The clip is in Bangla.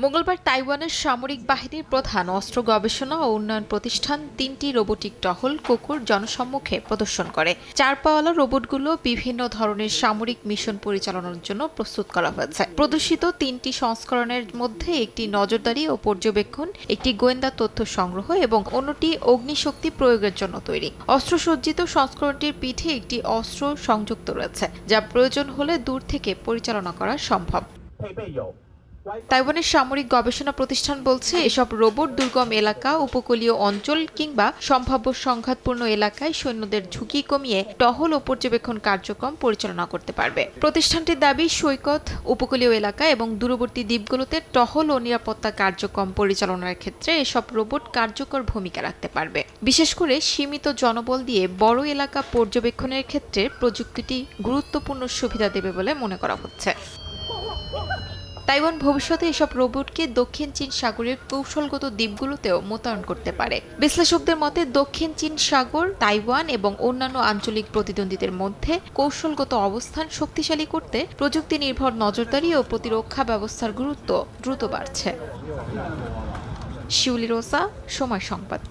মঙ্গলবার তাইওয়ানের সামরিক বাহিনীর প্রধান অস্ত্র গবেষণা ও উন্নয়ন প্রতিষ্ঠান ৩টি রোবোটিক টহল কুকুর জনসম্মুখে প্রদর্শন করে। ৪ পাওয়ালা রোবটগুলো বিভিন্ন ধরনের সামরিক মিশন পরিচালনার জন্য প্রস্তুত করা হয়েছে। প্রদর্শিত ৩টি সংস্করণের মধ্যে একটি নজরদারি ও পর্যবেক্ষণ, একটি গোয়েন্দা তথ্য সংগ্রহ এবং অন্যটি অগ্নিশক্তি প্রয়োগের জন্য তৈরি। অস্ত্রসজ্জিত সংস্করণটির পিঠে একটি অস্ত্র সংযুক্ত রয়েছে, যা প্রয়োজন হলে দূর থেকে পরিচালনা করা সম্ভব। তাইওয়ানের সামরিক গবেষণা প্রতিষ্ঠান বলছে, এসব রোবট দুর্গম এলাকা, উপকূলীয় অঞ্চল কিংবা সম্ভাব্য সংঘাতপূর্ণ এলাকায় সৈন্যদের ঝুঁকি কমিয়ে টহল ও পর্যবেক্ষণ কার্যক্রম পরিচালনা করতে পারবে। প্রতিষ্ঠানটির দাবি, সৈকত, উপকূলীয় এলাকা এবং দূরবর্তী দ্বীপগুলোতে টহল ও নিরাপত্তা কার্যক্রম পরিচালনার ক্ষেত্রে এসব রোবট কার্যকর ভূমিকা রাখতে পারবে। বিশেষ করে সীমিত জনবল দিয়ে বড় এলাকা পর্যবেক্ষণের ক্ষেত্রে প্রযুক্তিটি গুরুত্বপূর্ণ সুবিধা দেবে বলে মনে করা হচ্ছে। তাইওয়ান ভবিষ্যতে এসব রোবটকে দক্ষিণ চীন সাগরের কৌশলগত দ্বীপগুলোতেও মোতায়েন করতে পারে। বিশ্লেষকদের মতে, দক্ষিণ চীন সাগর, তাইওয়ান এবং অন্যান্য আঞ্চলিক প্রতিদ্বন্দ্বীদের মধ্যে কৌশলগত অবস্থান শক্তিশালী করতে প্রযুক্তি নির্ভর নজরদারি ও প্রতিরক্ষা ব্যবস্থার গুরুত্ব দ্রুত বাড়ছে। শিউলি রোসা, সময় সংবাদ।